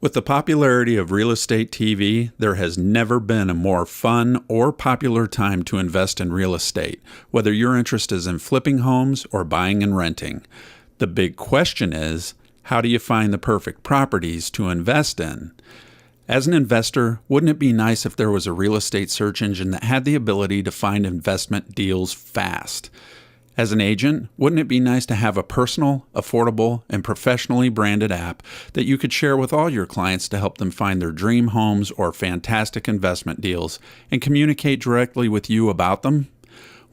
With the popularity of real estate TV, there has never been a more fun or popular time to invest in real estate, whether your interest is in flipping homes or buying and renting. The big question is, how do you find the perfect properties to invest in? As an investor, wouldn't it be nice if there was a real estate search engine that had the ability to find investment deals fast? As an agent, wouldn't it be nice to have a personal, affordable, and professionally branded app that you could share with all your clients to help them find their dream homes or fantastic investment deals and communicate directly with you about them?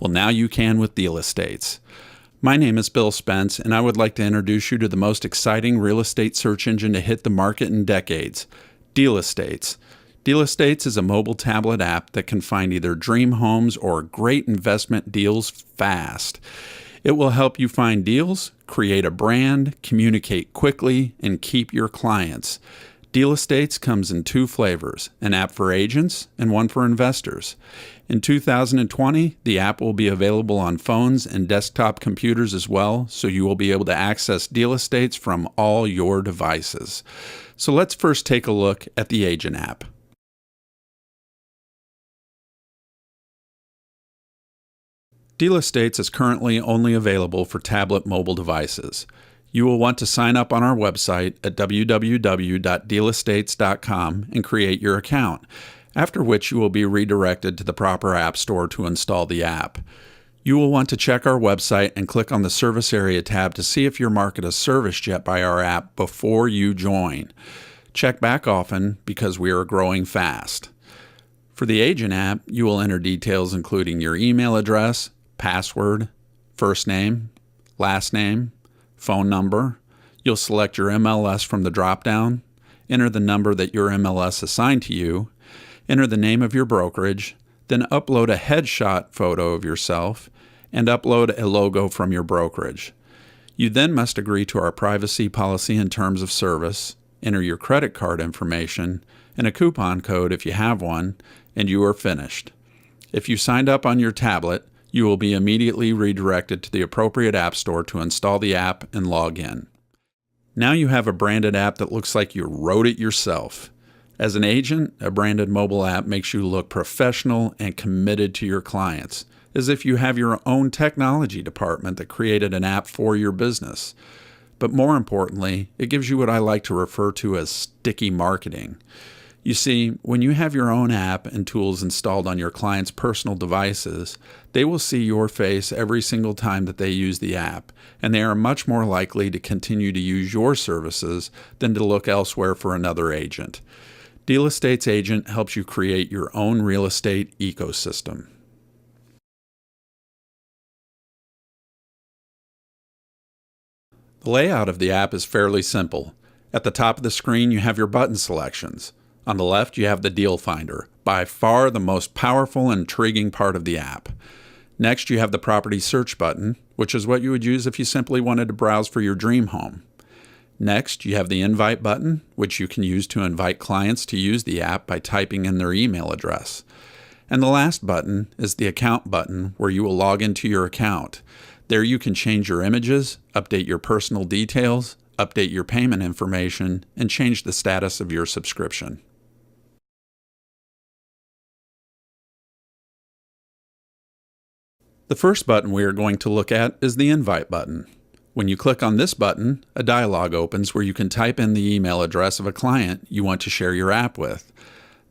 Well, now you can with DealEstates. My name is Bill Spence, and I would like to introduce you to the most exciting real estate search engine to hit the market in decades, DealEstates. DealEstates is a mobile tablet app that can find either dream homes or great investment deals fast. It will help you find deals, create a brand, communicate quickly, and keep your clients. DealEstates comes in two flavors, an app for agents and one for investors. In 2020, the app will be available on phones and desktop computers as well, so you will be able to access DealEstates from all your devices. So let's first take a look at the agent app. DealEstates is currently only available for tablet mobile devices. You will want to sign up on our website at www.dealestates.com and create your account, after which you will be redirected to the proper app store to install the app. You will want to check our website and click on the Service Area tab to see if your market is serviced yet by our app before you join. Check back often because we are growing fast. For the agent app, you will enter details including your email address, password, first name, last name, phone number. You'll select your MLS from the drop-down, enter the number that your MLS assigned to you, enter the name of your brokerage, then upload a headshot photo of yourself, and upload a logo from your brokerage. You then must agree to our privacy policy and terms of service, enter your credit card information, and a coupon code if you have one, and you are finished. If you signed up on your tablet, you will be immediately redirected to the appropriate app store to install the app and log in. Now you have a branded app that looks like you wrote it yourself. As an agent, a branded mobile app makes you look professional and committed to your clients, as if you have your own technology department that created an app for your business. But more importantly, it gives you what I like to refer to as sticky marketing. You see, when you have your own app and tools installed on your clients' personal devices, they will see your face every single time that they use the app, and they are much more likely to continue to use your services than to look elsewhere for another agent. DealEstates Agent helps you create your own real estate ecosystem. The layout of the app is fairly simple. At the top of the screen, you have your button selections. On the left, you have the Deal Finder, by far the most powerful and intriguing part of the app. Next, you have the Property Search button, which is what you would use if you simply wanted to browse for your dream home. Next, you have the Invite button, which you can use to invite clients to use the app by typing in their email address. And the last button is the Account button, where you will log into your account. There you can change your images, update your personal details, update your payment information, and change the status of your subscription. The first button we are going to look at is the Invite button. When you click on this button, a dialog opens where you can type in the email address of a client you want to share your app with.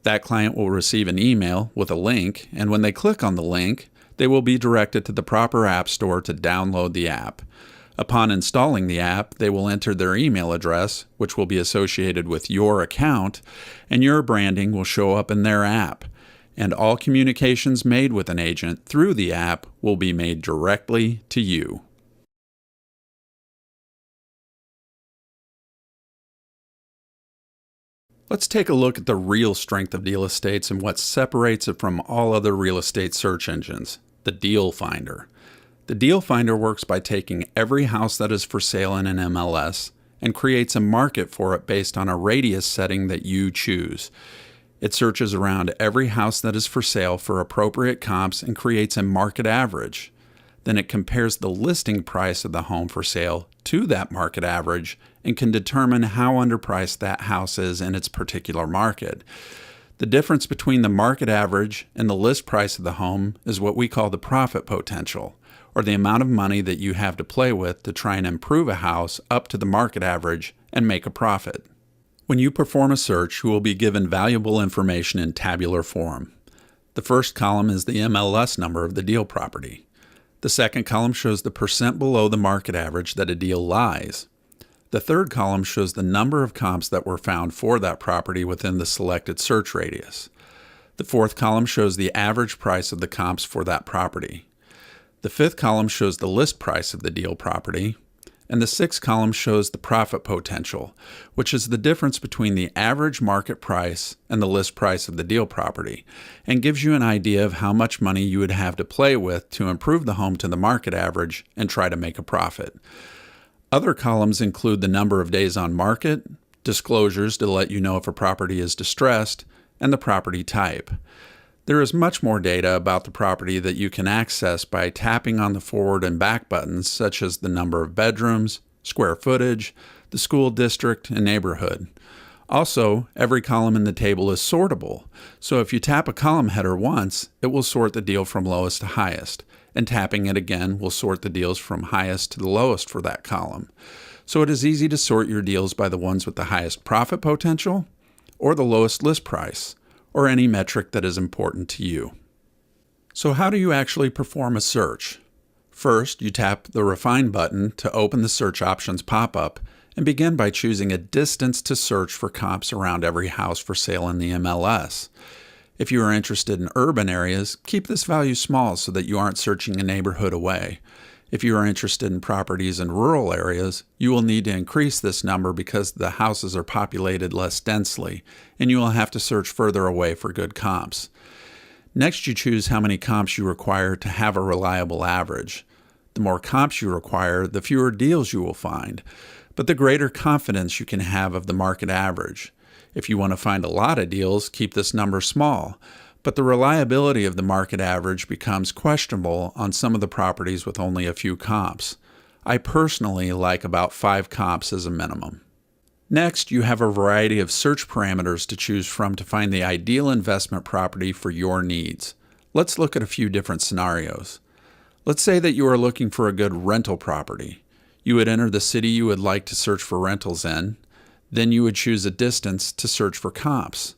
That client will receive an email with a link, and when they click on the link, they will be directed to the proper app store to download the app. Upon installing the app, they will enter their email address, which will be associated with your account, and your branding will show up in their app. And all communications made with an agent through the app will be made directly to you. Let's take a look at the real strength of DealEstates and what separates it from all other real estate search engines, the Deal Finder. The Deal Finder works by taking every house that is for sale in an MLS and creates a market for it based on a radius setting that you choose. It searches around every house that is for sale for appropriate comps and creates a market average. Then it compares the listing price of the home for sale to that market average and can determine how underpriced that house is in its particular market. The difference between the market average and the list price of the home is what we call the profit potential, or the amount of money that you have to play with to try and improve a house up to the market average and make a profit. When you perform a search, you will be given valuable information in tabular form. The first column is the MLS number of the deal property. The second column shows the percent below the market average that a deal lies. The third column shows the number of comps that were found for that property within the selected search radius. The fourth column shows the average price of the comps for that property. The fifth column shows the list price of the deal property. And the sixth column shows the profit potential, which is the difference between the average market price and the list price of the deal property, and gives you an idea of how much money you would have to play with to improve the home to the market average and try to make a profit. Other columns include the number of days on market, disclosures to let you know if a property is distressed, and the property type. There is much more data about the property that you can access by tapping on the forward and back buttons, such as the number of bedrooms, square footage, the school district, and neighborhood. Also, every column in the table is sortable, so if you tap a column header once, it will sort the deal from lowest to highest, and tapping it again will sort the deals from highest to the lowest for that column. So it is easy to sort your deals by the ones with the highest profit potential, or the lowest list price, or any metric that is important to you. So how do you actually perform a search? First, you tap the Refine button to open the search options pop-up and begin by choosing a distance to search for comps around every house for sale in the MLS. If you are interested in urban areas, keep this value small so that you aren't searching a neighborhood away. If you are interested in properties in rural areas, you will need to increase this number because the houses are populated less densely, and you will have to search further away for good comps. Next, you choose how many comps you require to have a reliable average. The more comps you require, the fewer deals you will find, but the greater confidence you can have of the market average. If you want to find a lot of deals, keep this number small. But the reliability of the market average becomes questionable on some of the properties with only a few comps. I personally like about 5 comps as a minimum. Next, you have a variety of search parameters to choose from to find the ideal investment property for your needs. Let's look at a few different scenarios. Let's say that you are looking for a good rental property. You would enter the city you would like to search for rentals in. Then you would choose a distance to search for comps.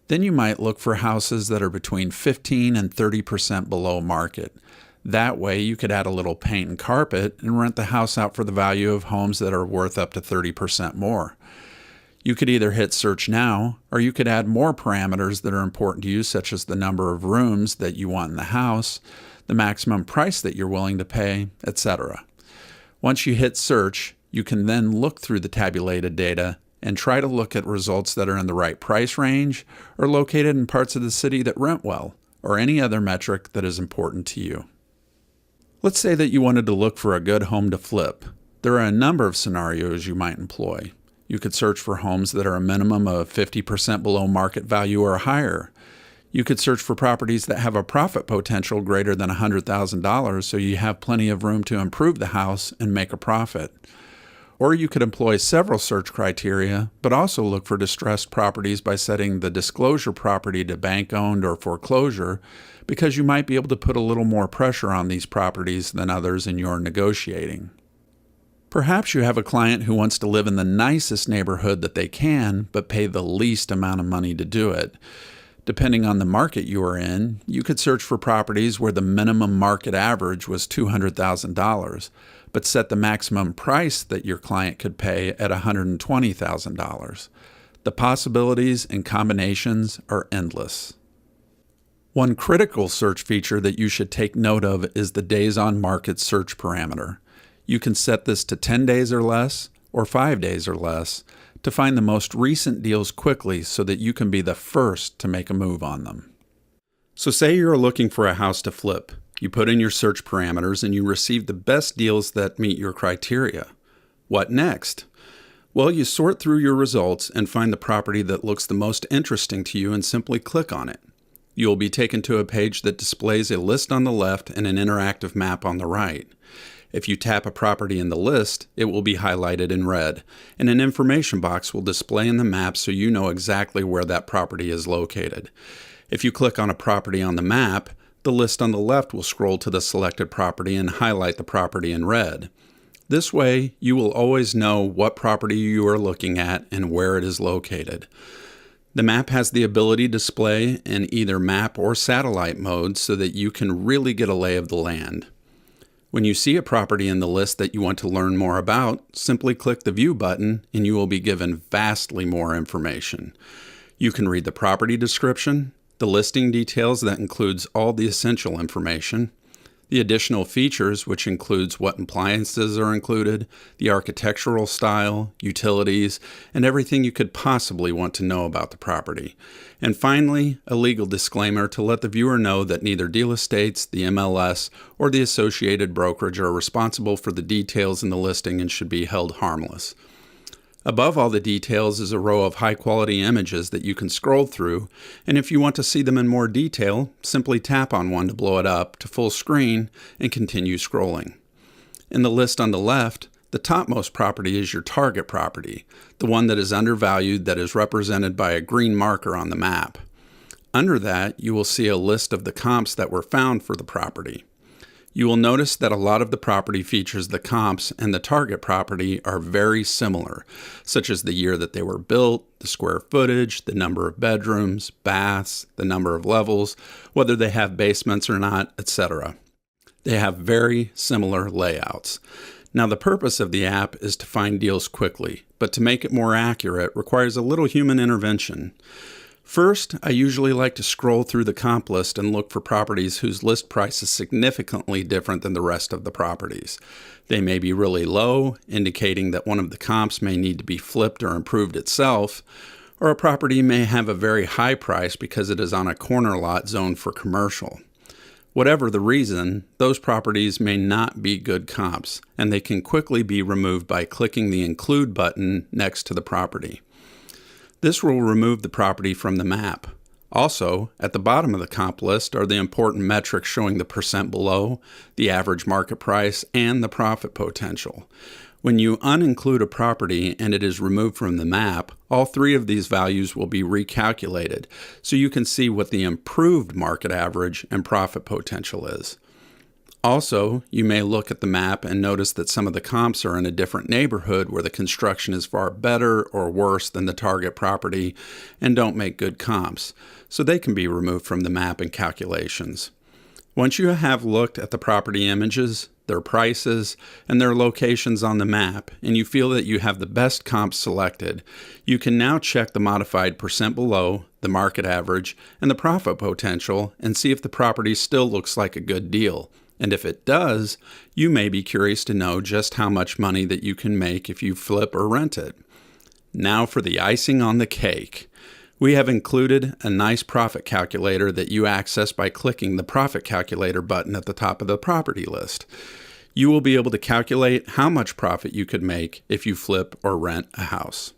Then you might look for houses that are between 15 and 30% below market. That way you could add a little paint and carpet and rent the house out for the value of homes that are worth up to 30% more. You could either hit search now, or you could add more parameters that are important to you, such as the number of rooms that you want in the house, the maximum price that you're willing to pay, etc. Once you hit search, you can then look through the tabulated data and try to look at results that are in the right price range or located in parts of the city that rent well, or any other metric that is important to you. Let's say that you wanted to look for a good home to flip. There are a number of scenarios you might employ. You could search for homes that are a minimum of 50% below market value or higher. You could search for properties that have a profit potential greater than $100,000 so you have plenty of room to improve the house and make a profit. Or you could employ several search criteria, but also look for distressed properties by setting the disclosure property to bank-owned or foreclosure, because you might be able to put a little more pressure on these properties than others in your negotiating. Perhaps you have a client who wants to live in the nicest neighborhood that they can, but pay the least amount of money to do it. Depending on the market you are in, you could search for properties where the minimum market average was $200,000, but set the maximum price that your client could pay at $120,000. The possibilities and combinations are endless. One critical search feature that you should take note of is the days on market search parameter. You can set this to 10 days or less, or 5 days or less, to find the most recent deals quickly so that you can be the first to make a move on them. So say you're looking for a house to flip. You put in your search parameters and you receive the best deals that meet your criteria. What next? Well, you sort through your results and find the property that looks the most interesting to you and simply click on it. You will be taken to a page that displays a list on the left and an interactive map on the right. If you tap a property in the list, it will be highlighted in red, and an information box will display in the map so you know exactly where that property is located. If you click on a property on the map, the list on the left will scroll to the selected property and highlight the property in red. This way, you will always know what property you are looking at and where it is located. The map has the ability to display in either map or satellite mode so that you can really get a lay of the land. When you see a property in the list that you want to learn more about, simply click the View button and you will be given vastly more information. You can read the property description, the listing details that includes all the essential information, the additional features, which includes what appliances are included, the architectural style, utilities, and everything you could possibly want to know about the property. And finally, a legal disclaimer to let the viewer know that neither DealEstates, the MLS, or the associated brokerage are responsible for the details in the listing and should be held harmless. Above all the details is a row of high-quality images that you can scroll through, and if you want to see them in more detail, simply tap on one to blow it up to full screen and continue scrolling. In the list on the left, the topmost property is your target property, the one that is undervalued that is represented by a green marker on the map. Under that, you will see a list of the comps that were found for the property. You will notice that a lot of the property features the comps and the target property are very similar, such as the year that they were built, the square footage, the number of bedrooms, baths, the number of levels, whether they have basements or not, etc. They have very similar layouts. Now, the purpose of the app is to find deals quickly, but to make it more accurate requires a little human intervention. First, I usually like to scroll through the comp list and look for properties whose list price is significantly different than the rest of the properties. They may be really low, indicating that one of the comps may need to be flipped or improved itself, or a property may have a very high price because it is on a corner lot zoned for commercial. Whatever the reason, those properties may not be good comps, and they can quickly be removed by clicking the Include button next to the property. This will remove the property from the map. Also, at the bottom of the comp list are the important metrics showing the percent below, the average market price, and the profit potential. When you uninclude a property and it is removed from the map, all three of these values will be recalculated, so you can see what the improved market average and profit potential is. Also, you may look at the map and notice that some of the comps are in a different neighborhood where the construction is far better or worse than the target property and don't make good comps, so they can be removed from the map and calculations. Once you have looked at the property images, their prices, and their locations on the map, and you feel that you have the best comps selected, you can now check the modified percent below, the market average, and the profit potential and see if the property still looks like a good deal. And if it does, you may be curious to know just how much money that you can make if you flip or rent it. Now for the icing on the cake. We have included a nice profit calculator that you access by clicking the Profit Calculator button at the top of the property list. You will be able to calculate how much profit you could make if you flip or rent a house.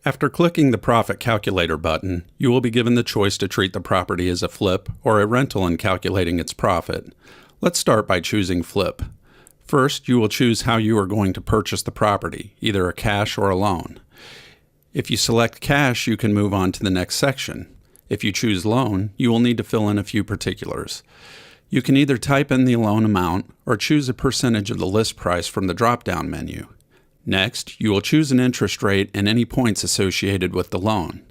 After clicking the Profit Calculator button, you will be given the choice to treat the property as a flip or a rental in calculating its profit. Let's start by choosing Flip. First, you will choose how you are going to purchase the property, either a cash or a loan. If you select cash, you can move on to the next section. If you choose loan, you will need to fill in a few particulars. You can either type in the loan amount or choose a percentage of the list price from the drop-down menu. Next, you will choose an interest rate and any points associated with the loan.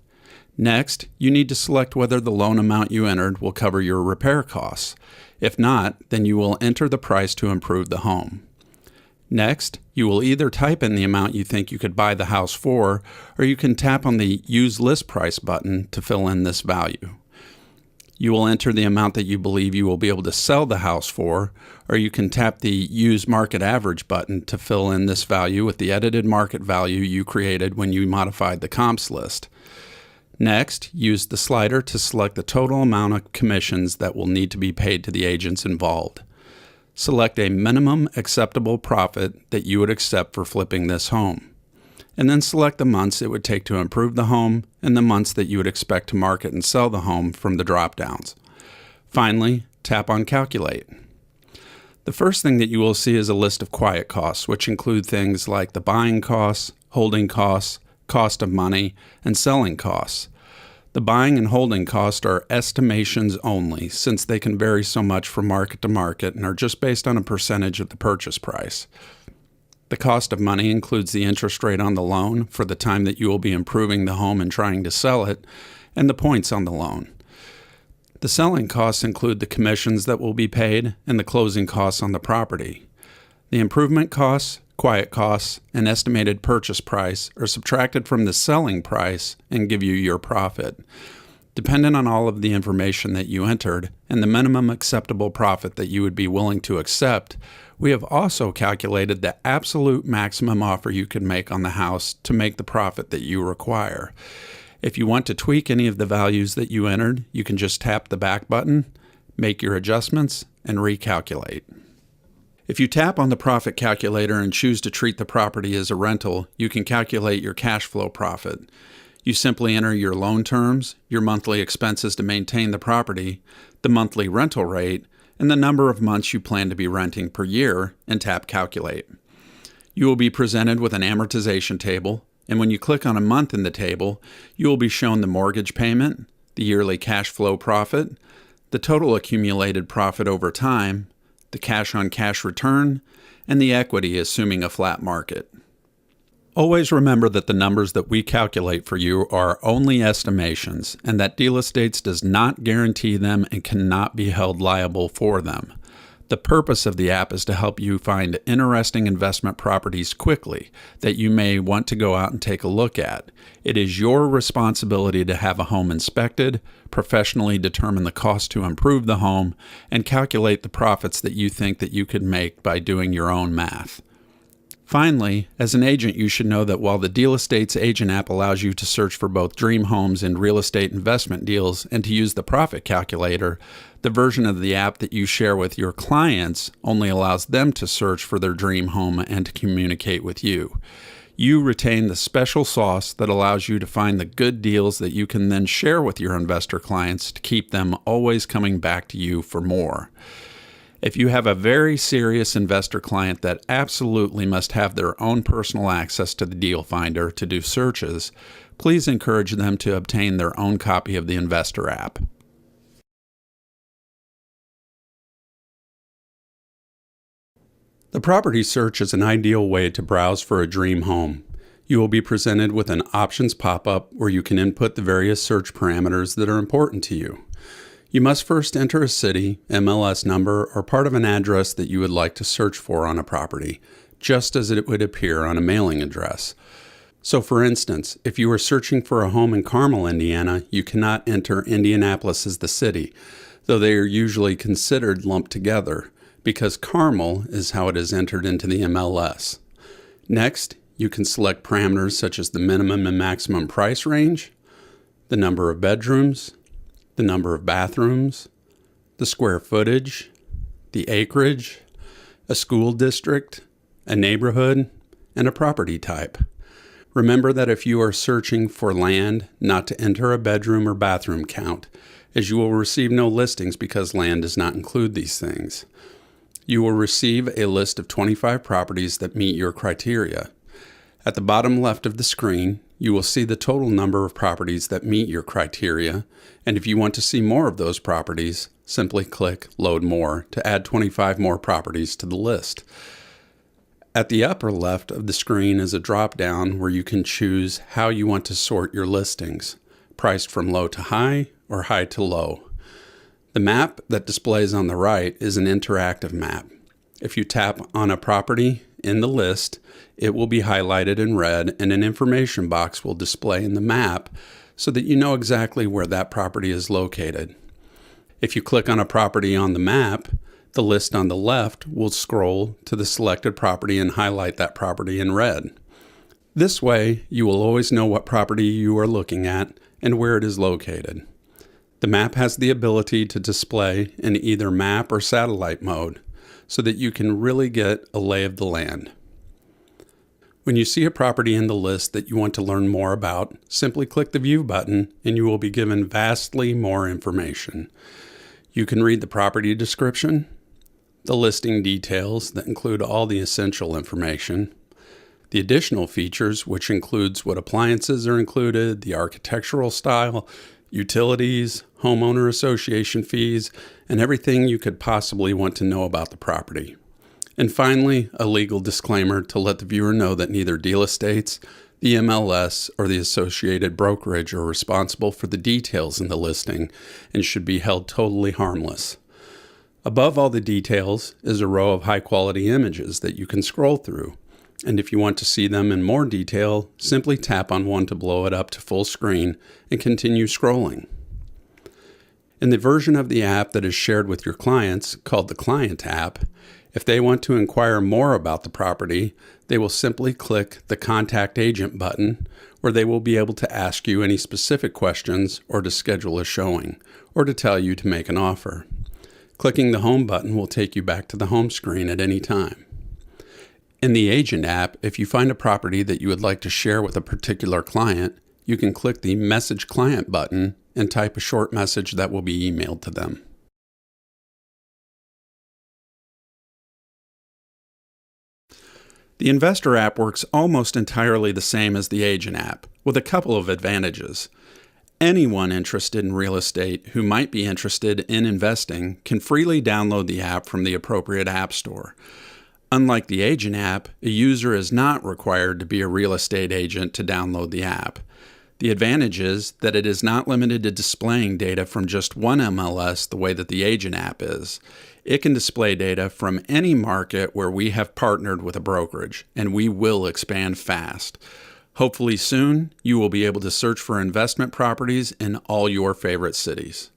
Next, you need to select whether the loan amount you entered will cover your repair costs. If not, then you will enter the price to improve the home. Next, you will either type in the amount you think you could buy the house for, or you can tap on the Use List Price button to fill in this value. You will enter the amount that you believe you will be able to sell the house for, or you can tap the Use Market Average button to fill in this value with the edited market value you created when you modified the comps list. Next, use the slider to select the total amount of commissions that will need to be paid to the agents involved. Select a minimum acceptable profit that you would accept for flipping this home, and then select the months it would take to improve the home and the months that you would expect to market and sell the home from the drop-downs. Finally, tap on Calculate. The first thing that you will see is a list of quiet costs, which include things like the buying costs, holding costs, cost of money, and selling costs. The buying and holding costs are estimations only, since they can vary so much from market to market and are just based on a percentage of the purchase price. The cost of money includes the interest rate on the loan for the time that you will be improving the home and trying to sell it, and the points on the loan. The selling costs include the commissions that will be paid and the closing costs on the property. The improvement costs, quiet costs, and estimated purchase price are subtracted from the selling price and give you your profit. Dependent on all of the information that you entered and the minimum acceptable profit that you would be willing to accept, we have also calculated the absolute maximum offer you can make on the house to make the profit that you require. If you want to tweak any of the values that you entered, you can just tap the back button, make your adjustments, and recalculate. If you tap on the profit calculator and choose to treat the property as a rental, you can calculate your cash flow profit. You simply enter your loan terms, your monthly expenses to maintain the property, the monthly rental rate, and the number of months you plan to be renting per year, and tap Calculate. You will be presented with an amortization table, and when you click on a month in the table, you will be shown the mortgage payment, the yearly cash flow profit, the total accumulated profit over time, the cash-on-cash return, and the equity assuming a flat market. Always remember that the numbers that we calculate for you are only estimations, and that DealEstates does not guarantee them and cannot be held liable for them. The purpose of the app is to help you find interesting investment properties quickly that you may want to go out and take a look at. It is your responsibility to have a home inspected, professionally determine the cost to improve the home, and calculate the profits that you think that you could make by doing your own math. Finally, as an agent, you should know that while the DealEstates Agent app allows you to search for both dream homes and real estate investment deals and to use the profit calculator, the version of the app that you share with your clients only allows them to search for their dream home and to communicate with you. You retain the special sauce that allows you to find the good deals that you can then share with your investor clients to keep them always coming back to you for more. If you have a very serious investor client that absolutely must have their own personal access to the Deal Finder to do searches, please encourage them to obtain their own copy of the Investor app. The property search is an ideal way to browse for a dream home. You will be presented with an options pop-up where you can input the various search parameters that are important to you. You must first enter a city, MLS number, or part of an address that you would like to search for on a property, just as it would appear on a mailing address. So for instance, if you are searching for a home in Carmel, Indiana, you cannot enter Indianapolis as the city, though they are usually considered lumped together, because Carmel is how it is entered into the MLS. Next, you can select parameters such as the minimum and maximum price range, the number of bedrooms, the number of bathrooms, the square footage, the acreage, a school district, a neighborhood, and a property type. Remember that if you are searching for land, not to enter a bedroom or bathroom count, as you will receive no listings because land does not include these things. You will receive a list of 25 properties that meet your criteria. At the bottom left of the screen, you will see the total number of properties that meet your criteria, and if you want to see more of those properties, simply click Load More to add 25 more properties to the list. At the upper left of the screen is a drop-down where you can choose how you want to sort your listings, priced from low to high or high to low. The map that displays on the right is an interactive map. If you tap on a property in the list, it will be highlighted in red and an information box will display in the map so that you know exactly where that property is located. If you click on a property on the map, the list on the left will scroll to the selected property and highlight that property in red. This way, you will always know what property you are looking at and where it is located. The map has the ability to display in either map or satellite mode so that you can really get a lay of the land. When you see a property in the list that you want to learn more about, simply click the View button and you will be given vastly more information. You can read the property description, the listing details that include all the essential information, the additional features, which includes what appliances are included, the architectural style, utilities, homeowner association fees, and everything you could possibly want to know about the property. And finally, a legal disclaimer to let the viewer know that neither DealEstates, the MLS, or the associated brokerage are responsible for the details in the listing and should be held totally harmless. Above all the details is a row of high-quality images that you can scroll through. And if you want to see them in more detail, simply tap on one to blow it up to full screen and continue scrolling. In the version of the app that is shared with your clients, called the Client app, if they want to inquire more about the property, they will simply click the Contact Agent button, where they will be able to ask you any specific questions or to schedule a showing, or to tell you to make an offer. Clicking the Home button will take you back to the home screen at any time. In the Agent app, if you find a property that you would like to share with a particular client, you can click the Message Client button and type a short message that will be emailed to them. The Investor app works almost entirely the same as the Agent app, with a couple of advantages. Anyone interested in real estate who might be interested in investing can freely download the app from the appropriate app store. Unlike the Agent app, a user is not required to be a real estate agent to download the app. The advantage is that it is not limited to displaying data from just one MLS the way that the Agent app is. It can display data from any market where we have partnered with a brokerage, and we will expand fast. Hopefully soon, you will be able to search for investment properties in all your favorite cities.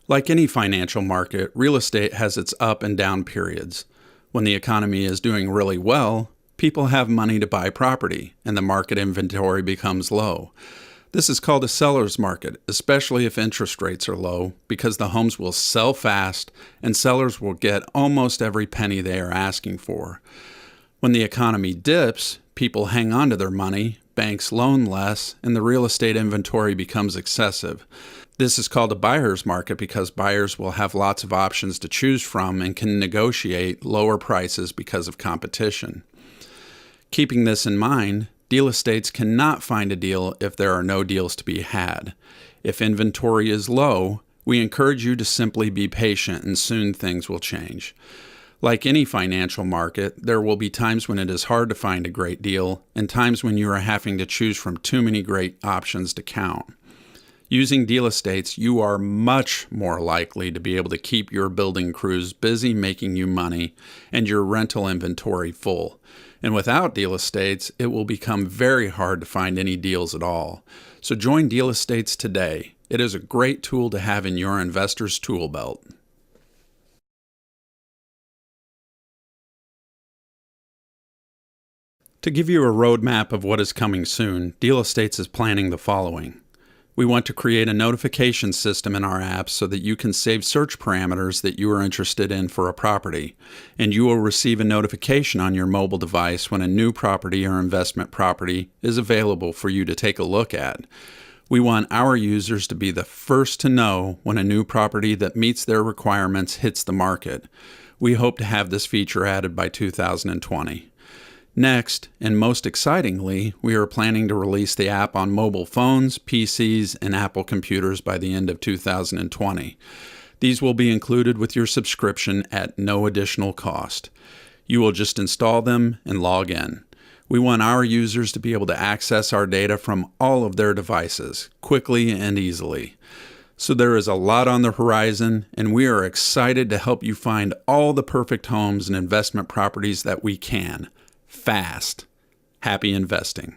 Like any financial market, real estate has its up and down periods. When the economy is doing really well, people have money to buy property, and the market inventory becomes low. This is called a seller's market, especially if interest rates are low, because the homes will sell fast and sellers will get almost every penny they are asking for. When the economy dips, people hang on to their money, banks loan less, and the real estate inventory becomes excessive. This is called a buyer's market because buyers will have lots of options to choose from and can negotiate lower prices because of competition. Keeping this in mind, DealEstates cannot find a deal if there are no deals to be had. If inventory is low, we encourage you to simply be patient and soon things will change. Like any financial market, there will be times when it is hard to find a great deal and times when you are having to choose from too many great options to count. Using DealEstates, you are much more likely to be able to keep your building crews busy making you money and your rental inventory full. And without DealEstates, it will become very hard to find any deals at all. So join DealEstates today. It is a great tool to have in your investor's tool belt. To give you a roadmap of what is coming soon, DealEstates is planning the following. We want to create a notification system in our app so that you can save search parameters that you are interested in for a property, and you will receive a notification on your mobile device when a new property or investment property is available for you to take a look at. We want our users to be the first to know when a new property that meets their requirements hits the market. We hope to have this feature added by 2020. Next, and most excitingly, we are planning to release the app on mobile phones, PCs, and Apple computers by the end of 2020. These will be included with your subscription at no additional cost. You will just install them and log in. We want our users to be able to access our data from all of their devices, quickly and easily. So there is a lot on the horizon, and we are excited to help you find all the perfect homes and investment properties that we can. Fast. Happy investing.